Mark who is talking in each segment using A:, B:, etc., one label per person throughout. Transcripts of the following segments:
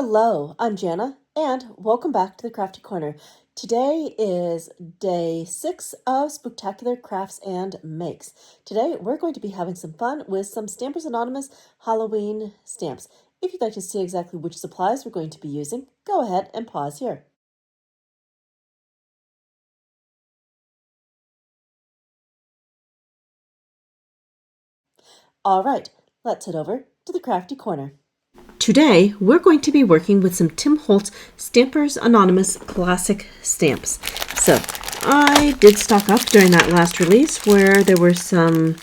A: Hello, I'm Janna, and welcome back to the Crafty Corner. Today is day 6 of Spooktacular Crafts and Makes. Today we're going to be having some fun with some Stampers Anonymous Halloween stamps. If you'd like to see exactly which supplies we're going to be using, go ahead and pause here. All right, let's head over to the Crafty Corner. Today, we're going to be working with some Tim Holtz Stampers Anonymous classic stamps. So, I did stock up during that last release where there were some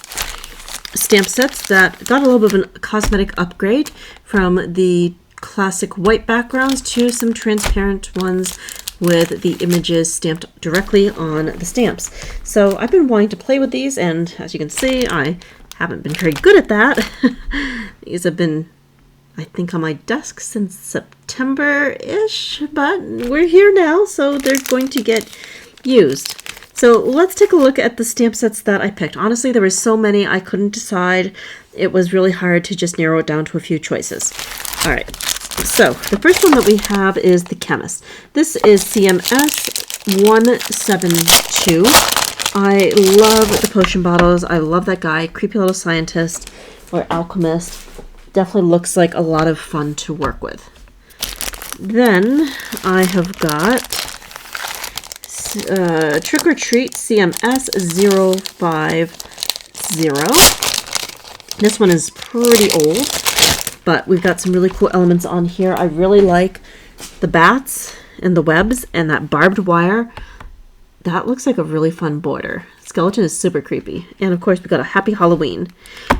A: stamp sets that got a little bit of a cosmetic upgrade from the classic white backgrounds to some transparent ones with the images stamped directly on the stamps. So, I've been wanting to play with these, and as you can see, I haven't been very good at that. These have been, I think, on my desk since September-ish, but we're here now, so they're going to get used. So let's take a look at the stamp sets that I picked. Honestly, there were so many I couldn't decide. It was really hard to just narrow it down to a few choices. All right, so the first one that we have is the Chemist. This is CMS 172. I love the potion bottles. I love that guy, creepy little scientist or alchemist. Definitely looks like a lot of fun to work with. Then I have got Trick or Treat CMS 050. This one is pretty old, but we've got some really cool elements on here. I really like the bats and the webs and that barbed wire. That looks like a really fun border. Skeleton is super creepy. And of course, we got a Happy Halloween.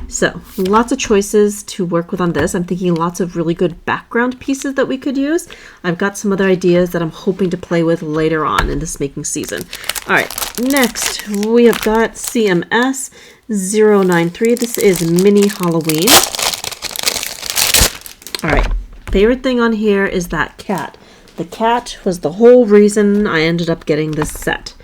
A: So, lots of choices to work with on this. I'm thinking lots of really good background pieces that we could use. I've got some other ideas that I'm hoping to play with later on in this making season. All right, next we have got CMS 093. This is Mini Halloween. All right, favorite thing on here is that cat. The cat was the whole reason I ended up getting this set.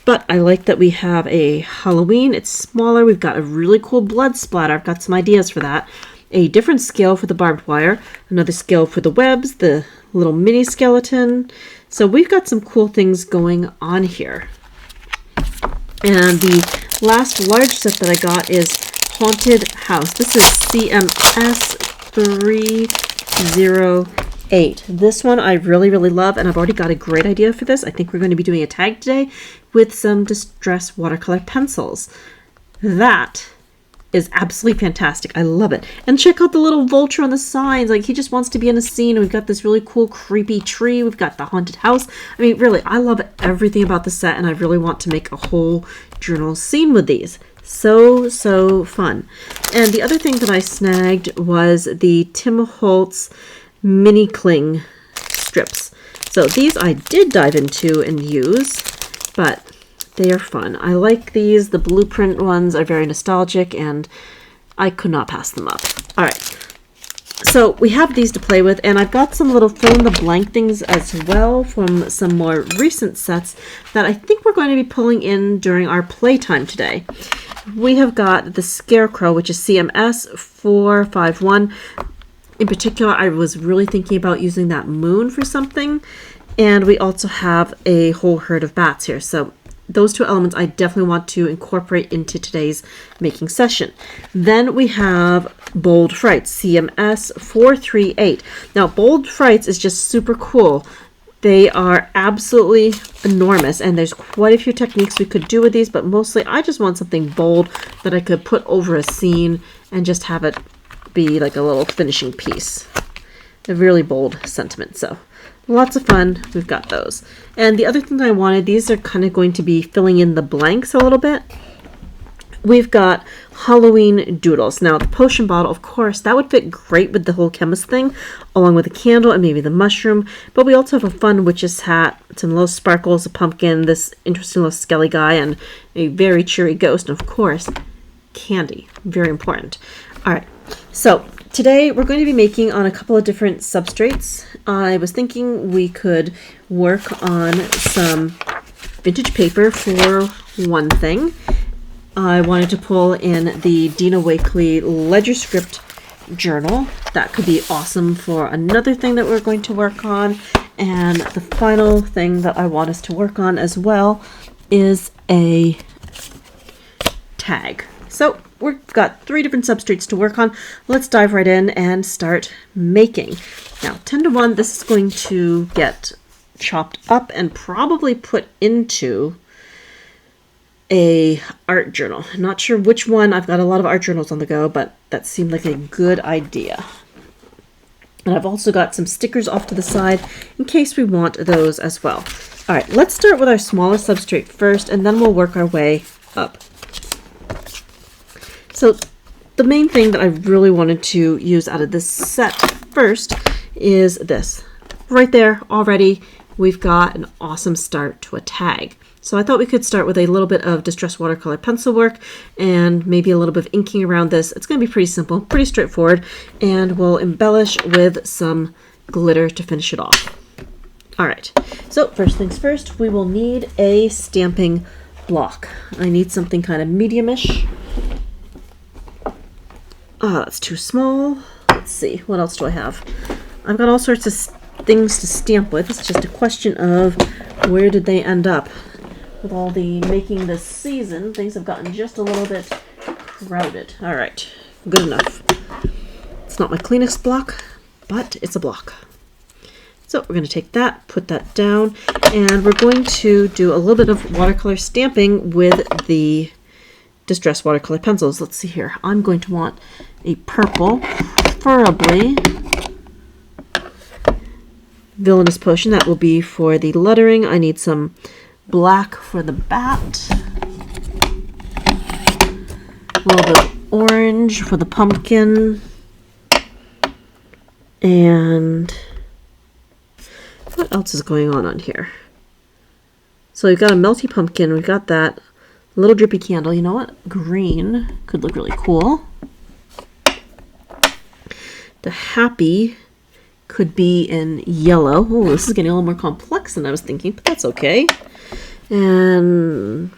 A: But I like that we have a Halloween. It's smaller. We've got a really cool blood splatter. I've got some ideas for that. A different scale for the barbed wire. Another scale for the webs. The little mini skeleton. So we've got some cool things going on here. And the last large set that I got is Haunted House. This is CMS 308. This one I really, really love, and I've already got a great idea for this. I think we're going to be doing a tag today with some Distress watercolor pencils. That is absolutely fantastic. I love it. And check out the little vulture on the signs. Like, he just wants to be in a scene. We've got this really cool, creepy tree. We've got the haunted house. I mean, really, I love everything about the set, and I really want to make a whole journal scene with these. So fun. And the other thing that I snagged was the Tim Holtz mini cling strips. So these I did dive into and use, but they are fun. I like these. The blueprint ones are very nostalgic, and I could not pass them up. All right, so we have these to play with, and I've got some little fill-in-the-blank things as well from some more recent sets that I think we're going to be pulling in during our playtime today. We have got the Scarecrow, which is CMS 451. In particular, I was really thinking about using that moon for something. And we also have a whole herd of bats here. So those two elements I definitely want to incorporate into today's making session. Then we have Bold Frights, CMS 438. Now, Bold Frights is just super cool. They are absolutely enormous, and there's quite a few techniques we could do with these, but mostly I just want something bold that I could put over a scene and just have it be like a little finishing piece. A really bold sentiment. So lots of fun. We've got those. And the other thing I wanted, these are kind of going to be filling in the blanks a little bit. We've got Halloween doodles. Now, the potion bottle, of course, that would fit great with the whole chemist thing, along with a candle and maybe the mushroom. But we also have a fun witch's hat, some little sparkles, a pumpkin, this interesting little skelly guy, and a very cheery ghost. And, of course, candy. Very important. All right. So today we're going to be making on a couple of different substrates. I was thinking we could work on some vintage paper for one thing. I wanted to pull in the Dina Wakley Ledger Script journal. That could be awesome for another thing that we're going to work on. And the final thing that I want us to work on as well is a tag. So we've got 3 different substrates to work on. Let's dive right in and start making. Now 10 to 1, this is going to get chopped up and probably put into a art journal. I'm not sure which one. I've got a lot of art journals on the go, but that seemed like a good idea. And I've also got some stickers off to the side in case we want those as well. All right, let's start with our smaller substrate first, and then we'll work our way up. So the main thing that I really wanted to use out of this set first is this. Right there already, we've got an awesome start to a tag. So I thought we could start with a little bit of distress watercolor pencil work and maybe a little bit of inking around this. It's going to be pretty simple, pretty straightforward, and we'll embellish with some glitter to finish it off. All right, so first things first, we will need a stamping block. I need something kind of medium-ish. Oh, that's too small. Let's see, what else do I have? I've got all sorts of things to stamp with. It's just a question of where did they end up. With all the making this season, things have gotten just a little bit crowded. All right, good enough. It's not my cleanest block, but it's a block. So we're going to take that, put that down, and we're going to do a little bit of watercolor stamping with the distress watercolor pencils. Let's see here. I'm going to want a purple, preferably Villainous Potion. That will be for the lettering. I need some black for the bat, a little bit of orange for the pumpkin, and what else is going on here? So we've got a melty pumpkin, we've got that little drippy candle. You know what? Green could look really cool. The happy could be in yellow. Oh, this is getting a little more complex than I was thinking, but that's okay. And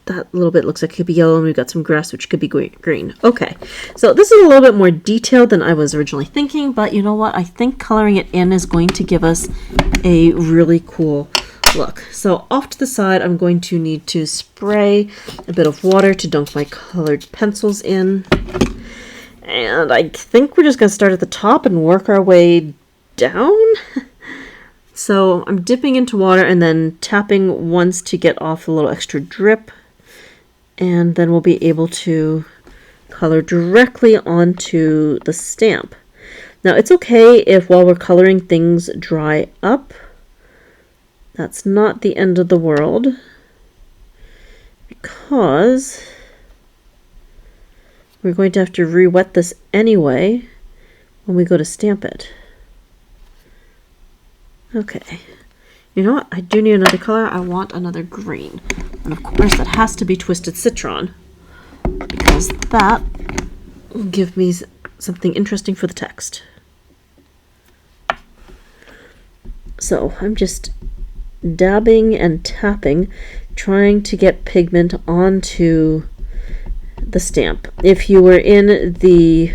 A: that little bit looks like it could be yellow, and we've got some grass which could be green. Okay, so this is a little bit more detailed than I was originally thinking, but you know what? I think coloring it in is going to give us a really cool look. So off to the side, I'm going to need to spray a bit of water to dunk my colored pencils in. And I think we're just going to start at the top and work our way down. So I'm dipping into water and then tapping once to get off a little extra drip. And then we'll be able to color directly onto the stamp. Now it's okay if while we're coloring things dry up. That's not the end of the world, because we're going to have to re-wet this anyway when we go to stamp it. Okay, you know what? I do need another color. I want another green. And of course that has to be Twisted Citron, because that will give me something interesting for the text. So I'm just dabbing and tapping, trying to get pigment onto the stamp. If you were in the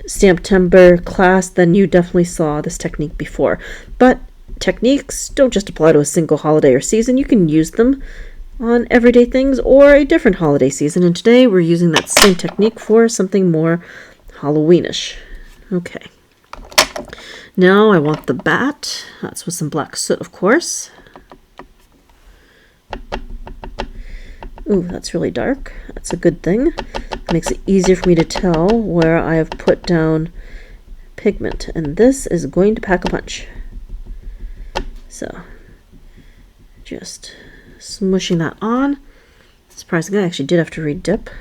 A: Stamptember class, then you definitely saw this technique before. But techniques don't just apply to a single holiday or season. You can use them on everyday things or a different holiday season. And today we're using that same technique for something more Halloweenish. Okay. Now I want the bat. That's with some black soot, of course. Ooh, that's really dark. That's a good thing. It makes it easier for me to tell where I have put down pigment. And this is going to pack a punch. So, just smushing that on. Surprisingly, I actually did have to re-dip.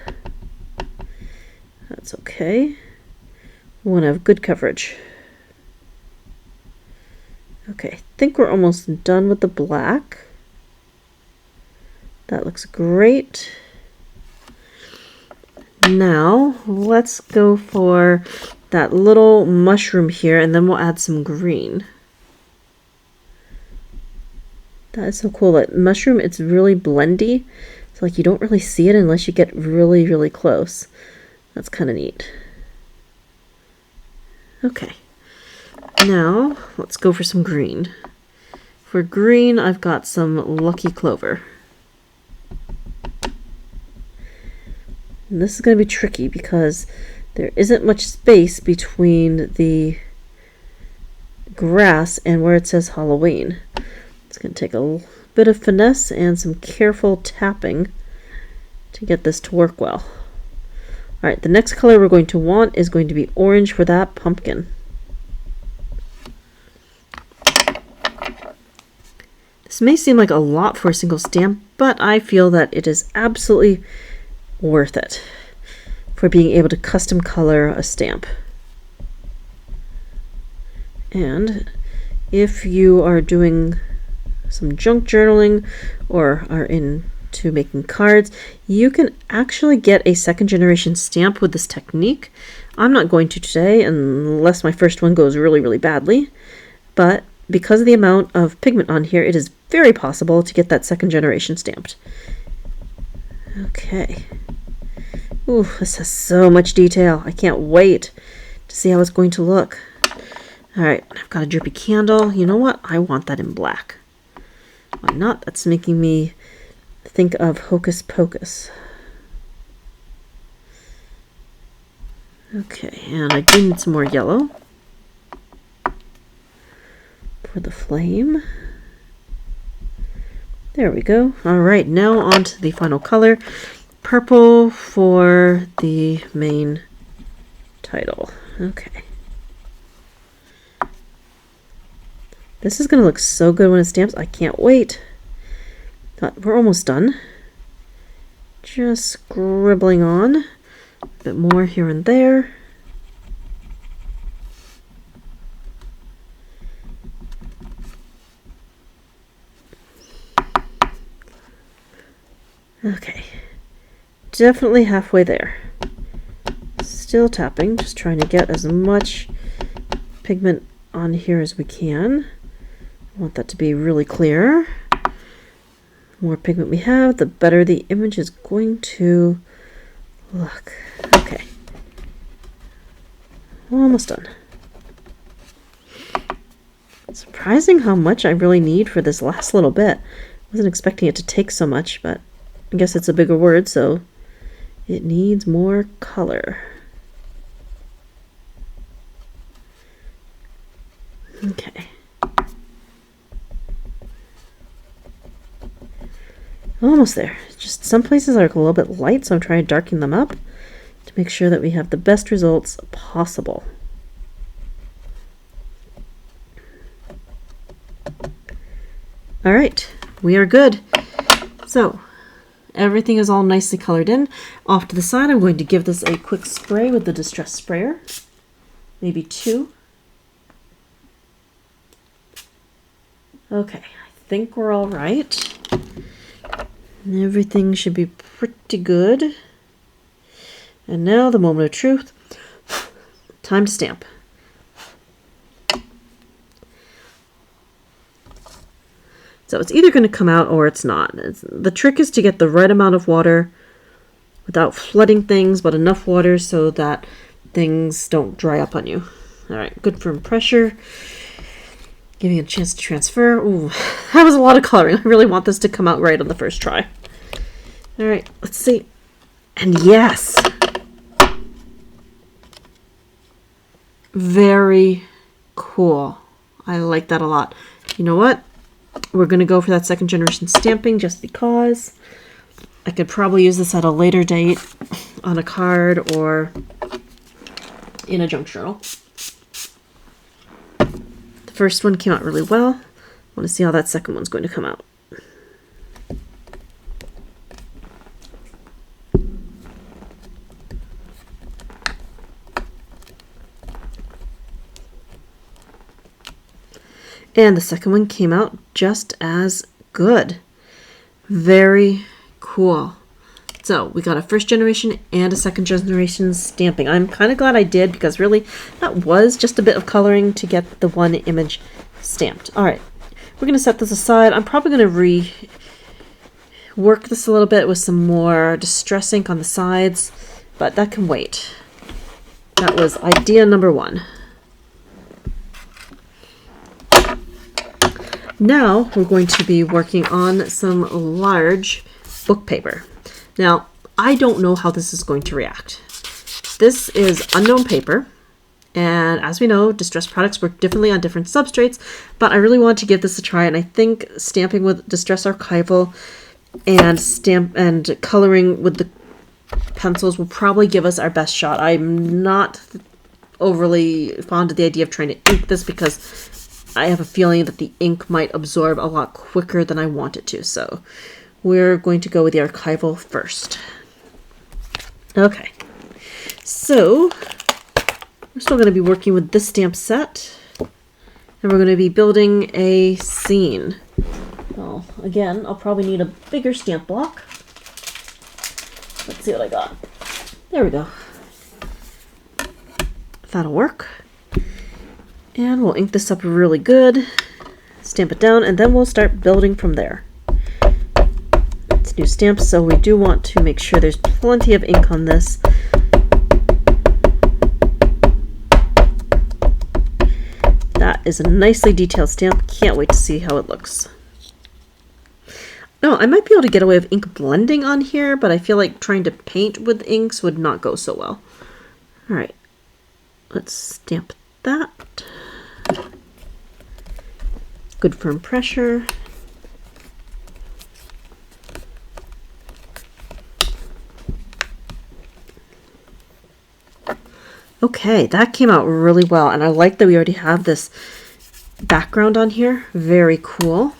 A: That's okay. We want to have good coverage. Okay, I think we're almost done with the black. That looks great. Now, let's go for that little mushroom here, and then we'll add some green. That is so cool. That mushroom, it's really blendy. It's like you don't really see it unless you get really, really close. That's kind of neat. Okay, now let's go for some green. For green, I've got some Lucky Clover. And this is going to be tricky because there isn't much space between the grass and where it says Halloween. It's going to take a bit of finesse and some careful tapping to get this to work well. Alright, the next color we're going to want is going to be orange for that pumpkin. This may seem like a lot for a single stamp, but I feel that it is absolutely worth it for being able to custom color a stamp. And if you are doing some junk journaling or are into making cards, you can actually get a second generation stamp with this technique. I'm not going to today unless my first one goes really, really badly, but because of the amount of pigment on here, it is very possible to get that second generation stamped. Okay. Ooh, this has so much detail. I can't wait to see how it's going to look. Alright, I've got a drippy candle. You know what? I want that in black. Why not? That's making me think of Hocus Pocus. Okay, and I do need some more yellow for the flame. There we go. Alright, now on to the final color. Purple for the main title. Okay. This is going to look so good when it stamps. I can't wait. But we're almost done. Just scribbling on. A bit more here and there. Okay. Definitely halfway there. Still tapping, just trying to get as much pigment on here as we can. I want that to be really clear. The more pigment we have, the better the image is going to look. Okay. Almost done. Surprising how much I really need for this last little bit. Wasn't expecting it to take so much, but I guess it's a bigger word, so it needs more color. Okay. Almost there. Just some places are a little bit light, so I'm trying to darken them up to make sure that we have the best results possible. All right, we are good. So everything is all nicely colored in. Off to the side, I'm going to give this a quick spray with the Distress Sprayer. Maybe 2. Okay, I think we're all right. Everything should be pretty good. And now the moment of truth. Time to stamp. So it's either going to come out or it's not. The trick is to get the right amount of water without flooding things, but enough water so that things don't dry up on you. All right, good firm pressure. Giving it a chance to transfer. Ooh, that was a lot of coloring. I really want this to come out right on the first try. All right, let's see. And yes! Very cool. I like that a lot. You know what? We're going to go for that second generation stamping just because I could probably use this at a later date on a card or in a junk journal. The first one came out really well. I want to see how that second one's going to come out. And the second one came out just as good. Very cool. So we got a first generation and a second generation stamping. I'm kind of glad I did because really that was just a bit of coloring to get the one image stamped. All right, we're going to set this aside. I'm probably going to rework this a little bit with some more distress ink on the sides but that can wait. That was idea number 1. Now we're going to be working on some large book paper. Now, I don't know how this is going to react. This is unknown paper, and as we know, distress products work differently on different substrates, but I really want to give this a try, and I think stamping with Distress Archival and coloring with the pencils will probably give us our best shot. I'm not overly fond of the idea of trying to ink this because I have a feeling that the ink might absorb a lot quicker than I want it to. So we're going to go with the Archival first. Okay, so we're still going to be working with this stamp set, and we're going to be building a scene. Well, again, I'll probably need a bigger stamp block. Let's see what I got. There we go. That'll work. And we'll ink this up really good, stamp it down, and then we'll start building from there. It's new stamps, so we do want to make sure there's plenty of ink on this. That is a nicely detailed stamp. Can't wait to see how it looks. No, I might be able to get away with ink blending on here, but I feel like trying to paint with inks would not go so well. All right, let's stamp that. Good firm pressure. Okay, that came out really well, and I like that we already have this background on here. Very cool.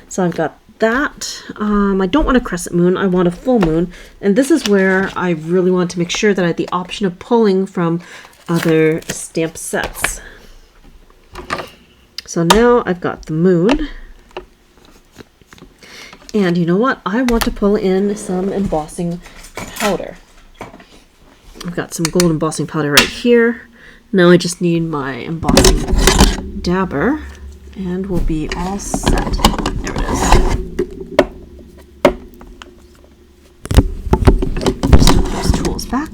A: So I've got that. I don't want a crescent moon, I want a full moon, and this is where I really want to make sure that I have the option of pulling from other stamp sets. So now I've got the moon, and you know what? I want to pull in some embossing powder. I've got some gold embossing powder right here. Now I just need my embossing dabber, and we'll be all set. There it is. Just put those tools back.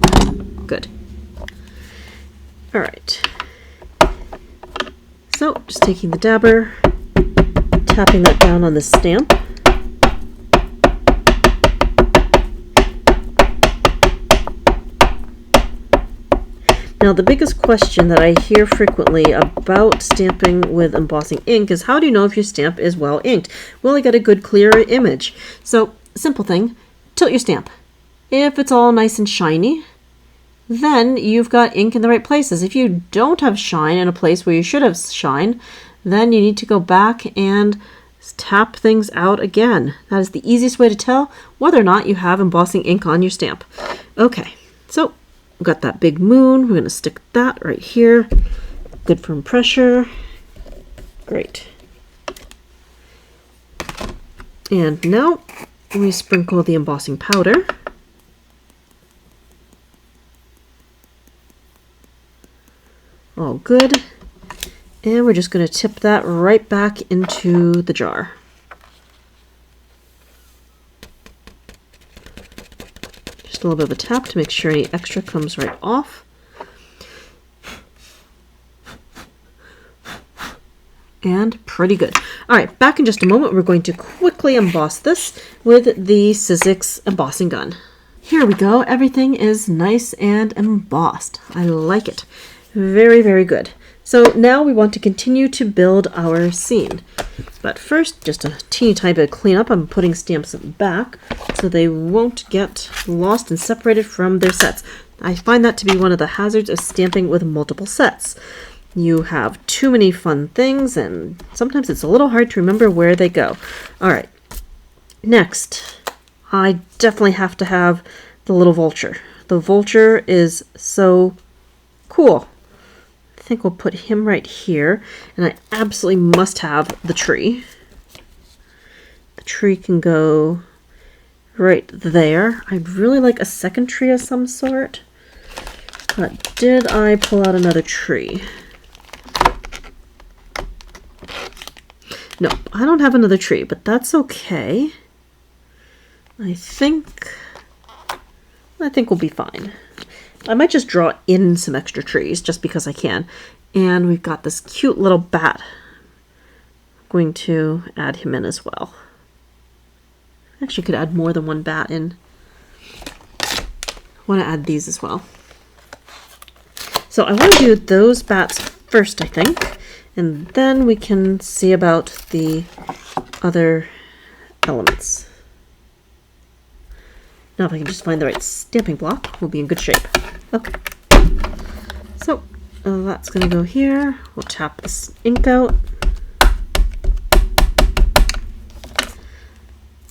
A: Good. All right. So, just taking the dabber, tapping that down on the stamp. Now, the biggest question that I hear frequently about stamping with embossing ink is, how do you know if your stamp is well inked? Well, I got a good clear image. So, simple thing, tilt your stamp. If it's all nice and shiny, then you've got ink in the right places. If you don't have shine in a place where you should have shine, then you need to go back and tap things out again. That is the easiest way to tell whether or not you have embossing ink on your stamp. Okay, so we've got that big moon. We're going to stick that right here. Good firm pressure. Great. And now we sprinkle the embossing powder. All good. And we're just going to tip that right back into the jar. Just a little bit of a tap to make sure any extra comes right off. And pretty good. All right, back in just a moment, we're going to quickly emboss this with the Sizzix embossing gun. Here we go. Everything is nice and embossed. I like it. Very, very good. So now we want to continue to build our scene. But first, just a teeny tiny bit of cleanup. I'm putting stamps back so they won't get lost and separated from their sets. I find that to be one of the hazards of stamping with multiple sets. You have too many fun things, and sometimes it's a little hard to remember where they go. All right. Next, I definitely have to have the little vulture. The vulture is so cool. I think we'll put him right here, and I absolutely must have the tree. The tree can go right there. I'd really like a second tree of some sort, but did I pull out another tree? No, I don't have another tree, but that's okay. I think we'll be fine. I might just draw in some extra trees just because I can. And we've got this cute little bat. I'm going to add him in as well. Actually, could add more than one bat in. I want to add these as well. So I want to do those bats first, I think. And then we can see about the other elements. Now if I can just find the right stamping block, we'll be in good shape. Okay. So that's going to go here. We'll tap this ink out.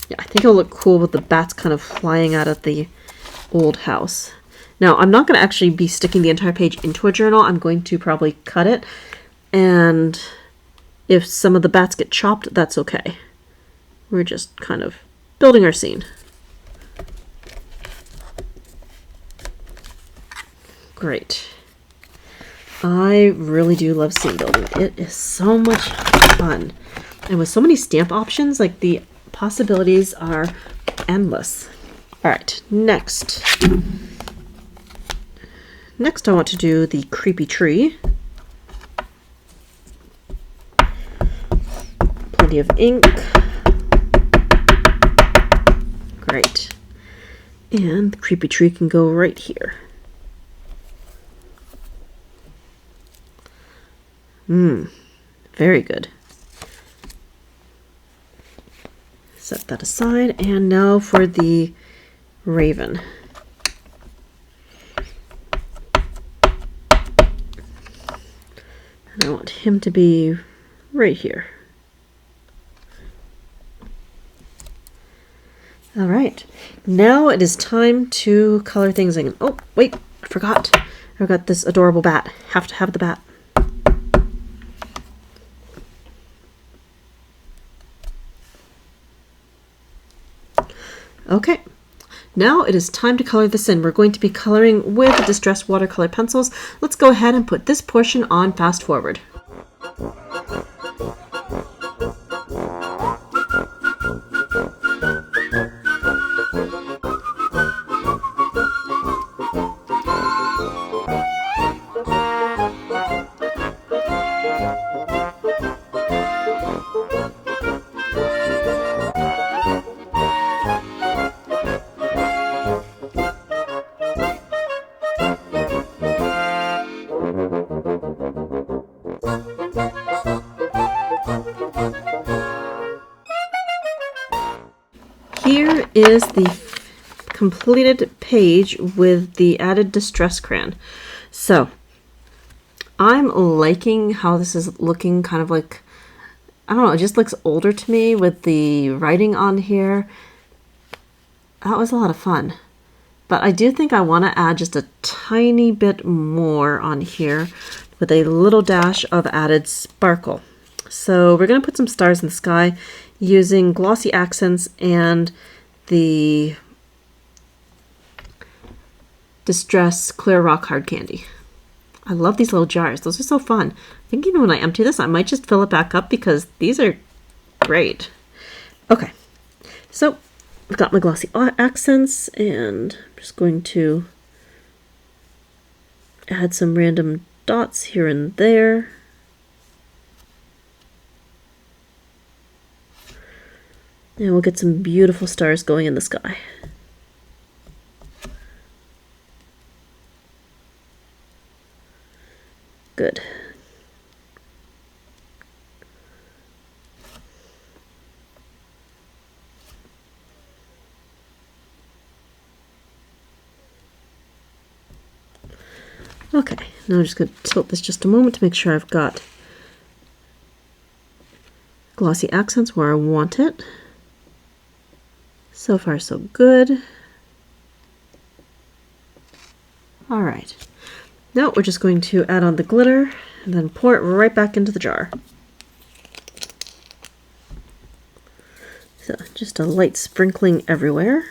A: Yeah, I think it'll look cool with the bats kind of flying out of the old house. Now, I'm not going to actually be sticking the entire page into a journal. I'm going to probably cut it. And if some of the bats get chopped, that's okay. We're just kind of building our scene. Great. I really do love scene building. It is so much fun. And with so many stamp options, like the possibilities are endless. All right, next. Next I want to do the creepy tree. Plenty of ink. Great. And the creepy tree can go right here. Very good. Set that aside, and now for the raven. And I want him to be right here. All right, now it is time to color things in. Oh, wait, I forgot. I forgot this adorable bat. Have to have the bat. Okay, now it is time to color this in. We're going to be coloring with distressed watercolor pencils. Let's go ahead and put this portion on fast forward. Here is the completed page with the added distress crayon. So I'm liking how this is looking, kind of like, I don't know, it just looks older to me with the writing on here. That was a lot of fun. But I do think I want to add just a tiny bit more on here with a little dash of added sparkle. So we're going to put some stars in the sky using glossy accents and the Distress Clear Rock Hard Candy. I love these little jars. Those are so fun. I think even when I empty this, I might just fill it back up because these are great. Okay, so I've got my glossy accents and I'm just going to add some random dots here and there. And we'll get some beautiful stars going in the sky. Good. Okay, now I'm just going to tilt this just a moment to make sure I've got glossy accents where I want it. So far, so good. All right. Now we're just going to add on the glitter and then pour it right back into the jar. So just a light sprinkling everywhere.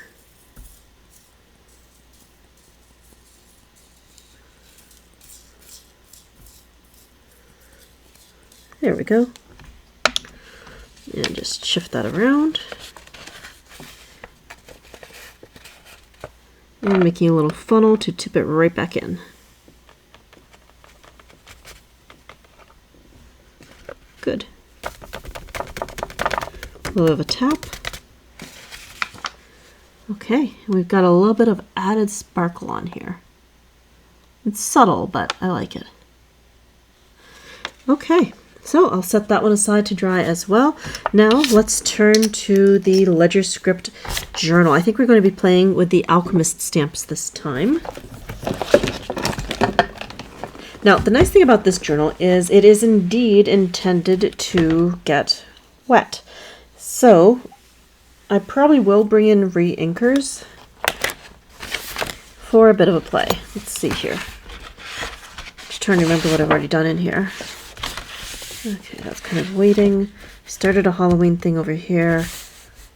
A: There we go. And just shift that around. And making a little funnel to tip it right back in. Good. A little bit of a tap. Okay, we've got a little bit of added sparkle on here. It's subtle, but I like it. Okay, so I'll set that one aside to dry as well. Now let's turn to the Ledger Script journal. I think we're going to be playing with the Alchemist stamps this time. Now, the nice thing about this journal is it is indeed intended to get wet. So I probably will bring in re-inkers for a bit of a play. Let's see here. Just trying to remember what I've already done in here. Okay, that's kind of waiting. Started a Halloween thing over here.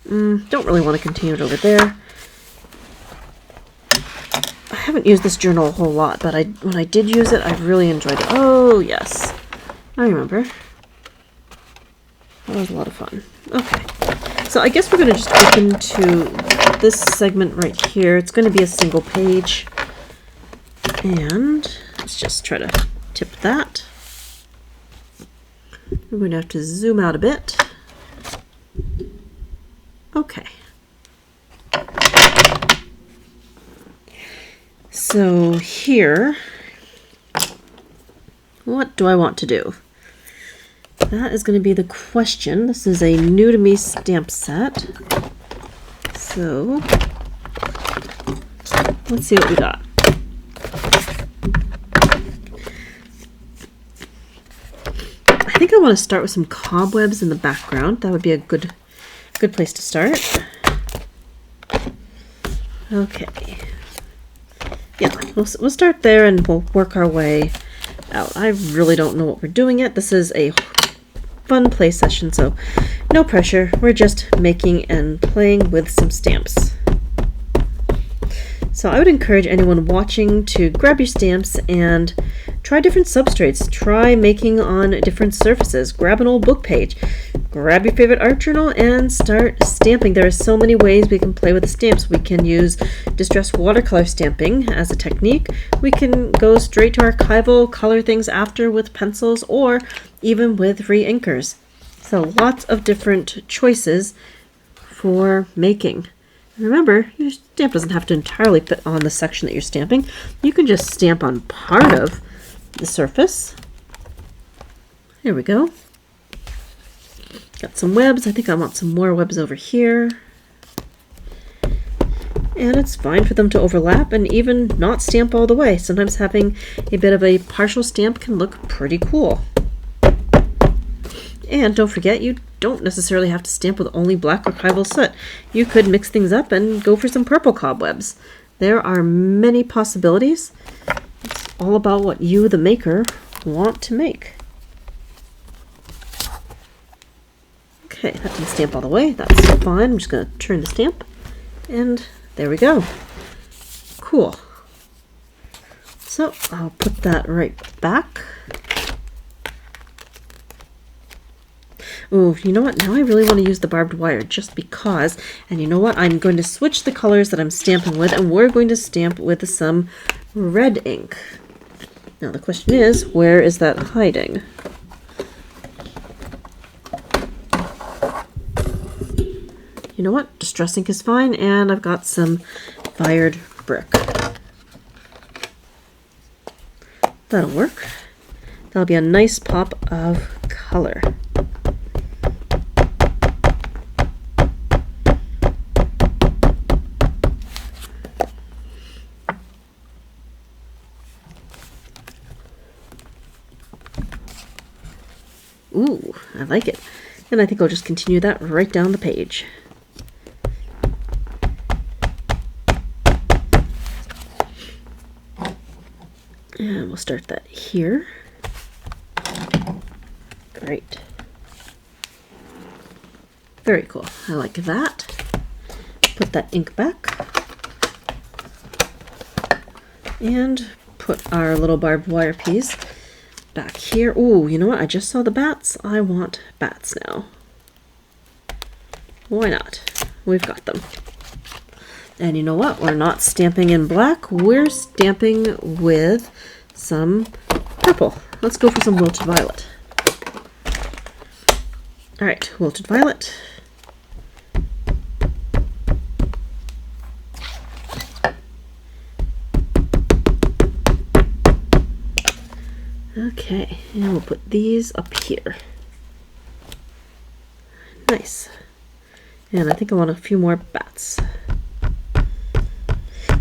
A: Don't really want to continue it over there. I haven't used this journal a whole lot, but when I did use it, I really enjoyed it. Oh, yes. I remember. That was a lot of fun. Okay. So I guess we're going to just open to this segment right here. It's going to be a single page. And let's just try to tip that. We're going to have to zoom out a bit. Okay. So here, what do I want to do? That is going to be the question. This is a new to me stamp set. So let's see what we got. I think I want to start with some cobwebs in the background. That would be a good place to start. Okay. Yeah, we'll start there and we'll work our way out. I really don't know what we're doing yet. This is a fun play session, so no pressure. We're just making and playing with some stamps. So I would encourage anyone watching to grab your stamps and try different substrates. Try making on different surfaces. Grab an old book page. Grab your favorite art journal and start stamping. There are so many ways we can play with the stamps. We can use distress watercolor stamping as a technique. We can go straight to archival, color things after with pencils, or even with re-inkers. So lots of different choices for making. Remember, your stamp doesn't have to entirely fit on the section that you're stamping. You can just stamp on part of the surface. There we go. Got some webs. I think I want some more webs over here. And it's fine for them to overlap and even not stamp all the way. Sometimes having a bit of a partial stamp can look pretty cool. And don't forget, you don't necessarily have to stamp with only black archival soot. You could mix things up and go for some purple cobwebs. There are many possibilities. It's all about what you, the maker, want to make. Okay, that didn't stamp all the way. That's fine. I'm just going to turn the stamp. And there we go. Cool. So I'll put that right back. Ooh, you know what? Now I really want to use the barbed wire just because. And you know what? I'm going to switch the colors that I'm stamping with, and we're going to stamp with some red ink. Now the question is, where is that hiding? You know what? Distress ink is fine, and I've got some fired brick. That'll work. That'll be a nice pop of color. Ooh, I like it. And I think I'll just continue that right down the page. And we'll start that here. Great. Very cool. I like that. Put that ink back. And put our little barbed wire piece back here. Ooh, you know what? I just saw the bats. I want bats now. Why not? We've got them. And you know what? We're not stamping in black. We're stamping with some purple. Let's go for some wilted violet. All right, wilted violet. Okay, and we'll put these up here. Nice. And I think I want a few more bats.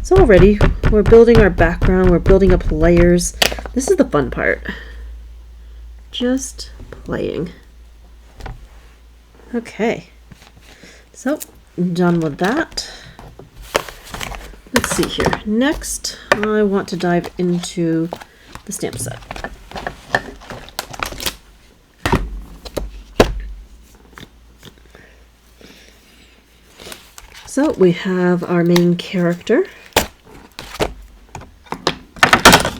A: So already we're building our background, we're building up layers. This is the fun part. Just playing. Okay. So, done with that. Let's see here. Next, I want to dive into the stamp set. So we have our main character.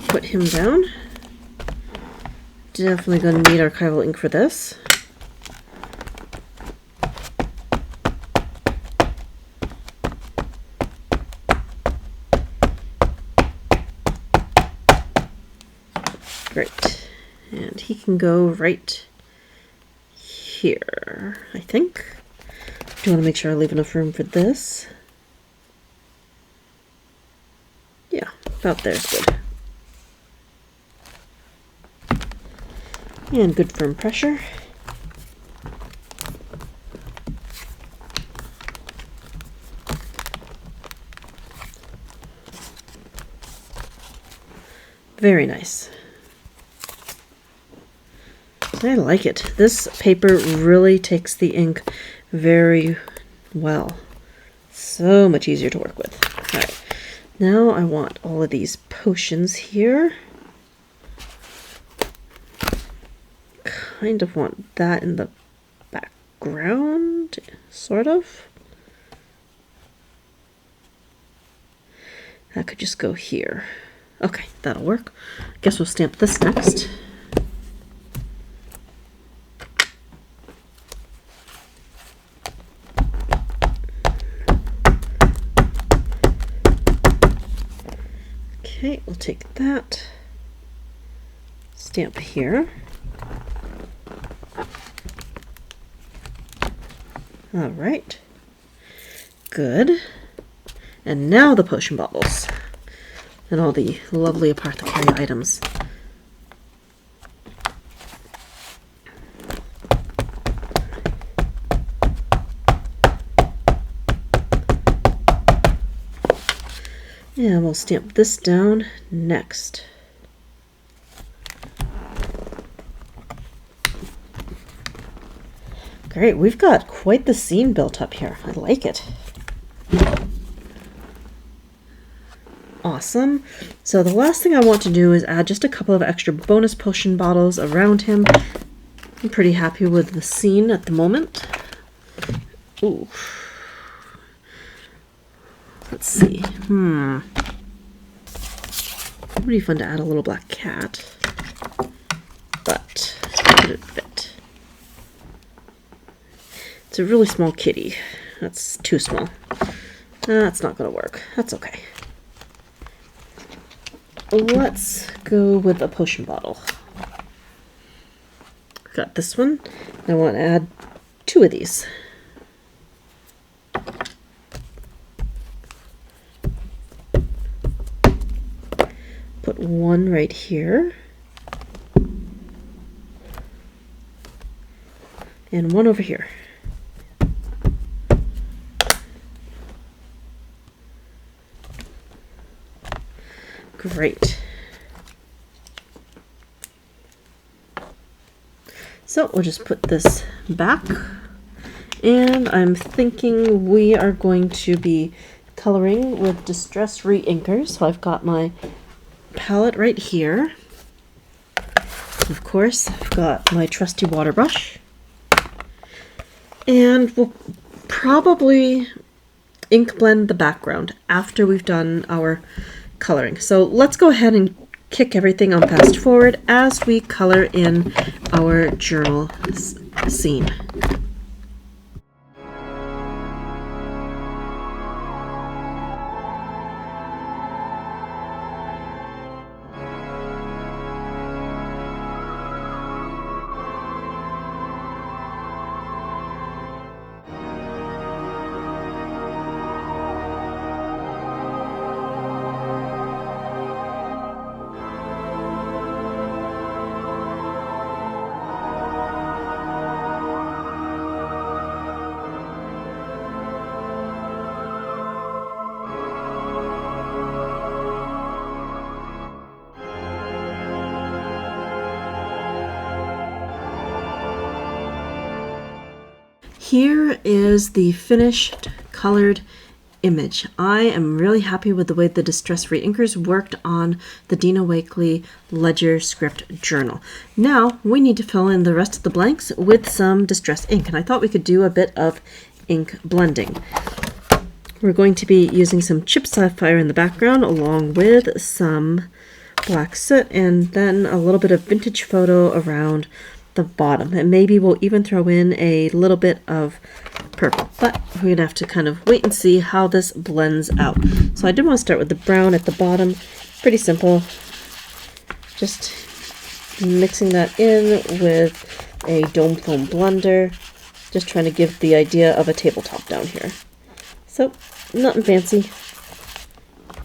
A: Put him down. Definitely going to need archival ink for this. Great. And he can go right here, I think. Do want to make sure I leave enough room for this. Yeah, about there's good. And good firm pressure. Very nice. I like it. This paper really takes the ink very well. So much easier to work with. All right. Now I want all of these potions here. Kind of want that in the background, sort of. That could just go here. Okay, that'll work. Guess we'll stamp this next. Okay, we'll take that, stamp here. All right, good. And now the potion bottles and all the lovely apothecary items. And we'll stamp this down next. Great, we've got quite the scene built up here. I like it. Awesome. So the last thing I want to do is add just a couple of extra bonus potion bottles around him. I'm pretty happy with the scene at the moment. Ooh. Let's see. It would be fun to add a little black cat, but would it fit? It's a really small kitty. That's too small. That's not going to work. That's okay. Let's go with a potion bottle. Got this one. I want to add 2 of these. Put one right here. And one over here. Great. So we'll just put this back. And I'm thinking we are going to be coloring with Distress Reinkers. So I've got my palette right here. Of course, I've got my trusty water brush. And we'll probably ink blend the background after we've done our coloring. So let's go ahead and kick everything on fast forward as we color in our journal scene. here is the finished colored image. I am really happy with the way the Distress Free Inkers worked on the Dina Wakley Ledger Script Journal. Now we need to fill in the rest of the blanks with some Distress ink, and I thought we could do a bit of ink blending. We're going to be using some Chip Sapphire in the background along with some black soot and then a little bit of Vintage Photo around the bottom, and maybe we'll even throw in a little bit of purple, but we're gonna have to kind of wait and see how this blends out. So I did want to start with the brown at the bottom. Pretty simple, just mixing that in with a dome foam blender, just trying to give the idea of a tabletop down here. So nothing fancy,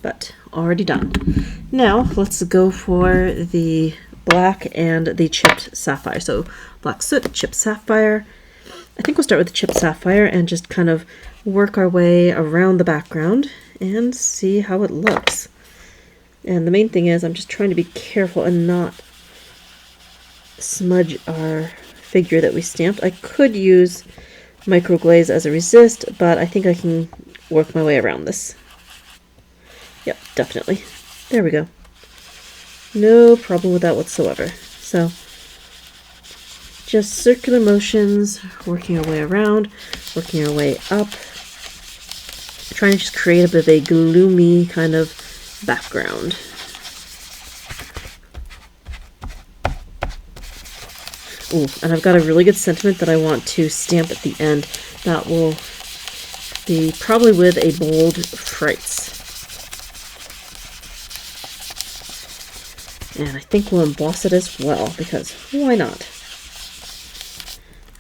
A: but already done. Now let's go for the black and the chipped sapphire. So black soot, chipped sapphire. I think we'll start with the chipped sapphire and just kind of work our way around the background and see how it looks. And the main thing is I'm just trying to be careful and not smudge our figure that we stamped. I could use microglaze as a resist, but I think I can work my way around this. Yep, definitely. There we go. No problem with that whatsoever. So just circular motions, working our way around, working our way up, trying to just create a bit of a gloomy kind of background. Ooh, and I've got a really good sentiment that I want to stamp at the end. That will be probably with a bold frights. And I think we'll emboss it as well, because why not?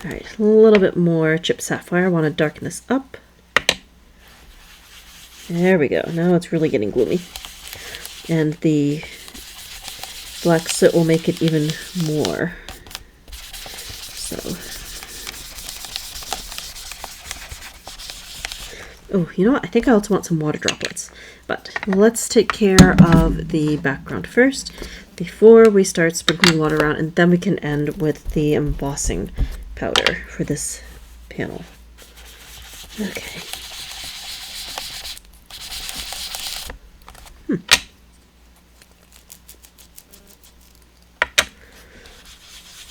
A: Alright, a little bit more chipped sapphire. I want to darken this up. There we go. Now it's really getting gloomy. And the black soot will make it even more. So. Oh, you know what? I think I also want some water droplets. But let's take care of the background first before we start sprinkling water around, and then we can end with the embossing powder for this panel. Okay.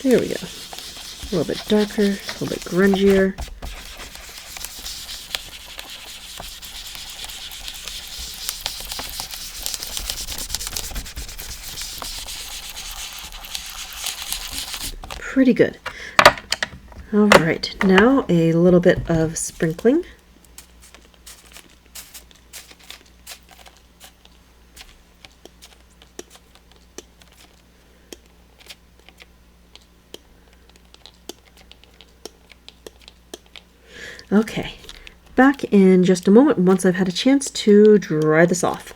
A: There we go. A little bit darker, a little bit grungier. Pretty good. All right, now a little bit of sprinkling. Okay, back in just a moment once I've had a chance to dry this off.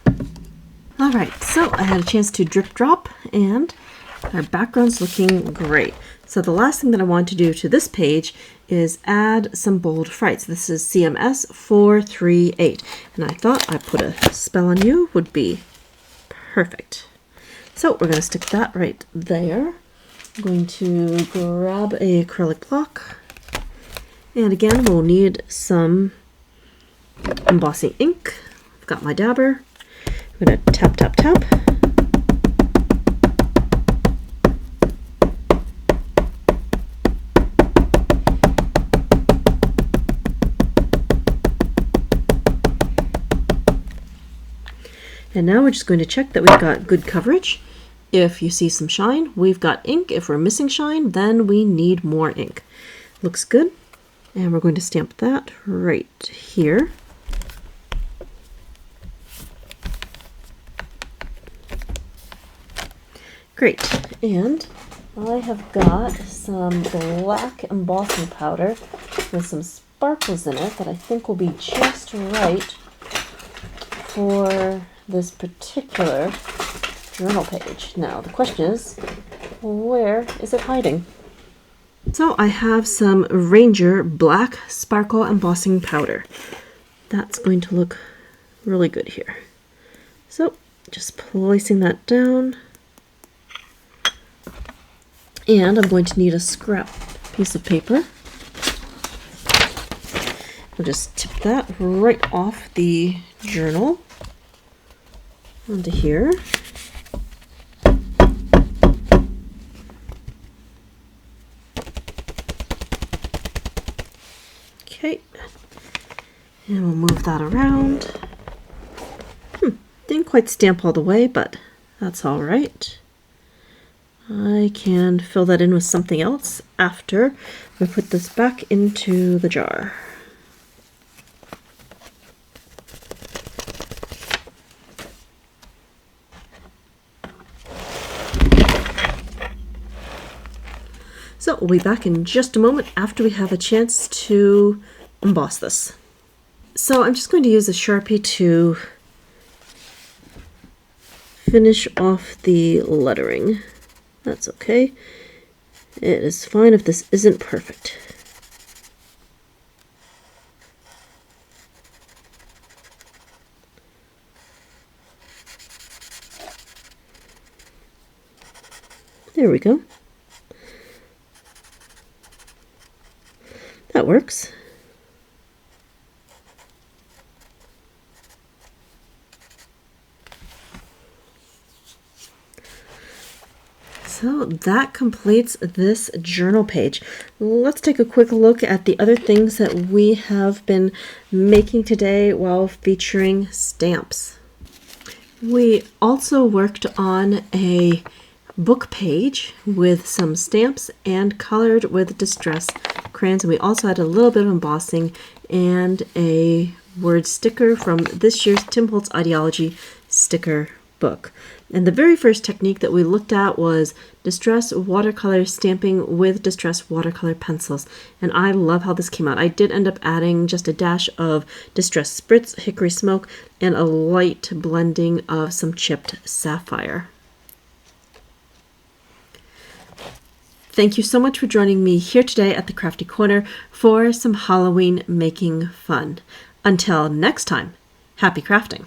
A: All right, so I had a chance to drip drop and our background's looking great. So the last thing that I want to do to this page is add some bold frights. This is CMS 438, and I thought I put a spell on you would be perfect. So we're going to stick that right there. I'm going to grab a acrylic block, and again we'll need some embossing ink. I've got my dabber. I'm going to tap, tap, tap. And now we're just going to check that we've got good coverage. If you see some shine, we've got ink. If we're missing shine, then we need more ink. Looks good. And we're going to stamp that right here. Great. And I have got some black embossing powder with some sparkles in it that I think will be just right for this particular journal page. Now the question is, where is it hiding? So I have some Ranger black sparkle embossing powder. That's going to look really good here. So just placing that down, and I'm going to need a scrap piece of paper. We'll just tip that right off the journal onto here. Okay, and we'll move that around. Didn't quite stamp all the way, but that's all right. I can fill that in with something else after we put this back into the jar. So we'll be back in just a moment after we have a chance to emboss this. So I'm just going to use a Sharpie to finish off the lettering. That's okay. It is fine if this isn't perfect. There we go. That works. So that completes this journal page. Let's take a quick look at the other things that we have been making today while featuring stamps. We also worked on a book page with some stamps and colored with distress crayons. And we also had a little bit of embossing and a word sticker from this year's Tim Holtz Ideology sticker book. And the very first technique that we looked at was distress watercolor stamping with distress watercolor pencils. And I love how this came out. I did end up adding just a dash of distress spritz, hickory smoke, and a light blending of some chipped sapphire. Thank you so much for joining me here today at the Crafty Corner for some Halloween making fun. Until next time, happy crafting!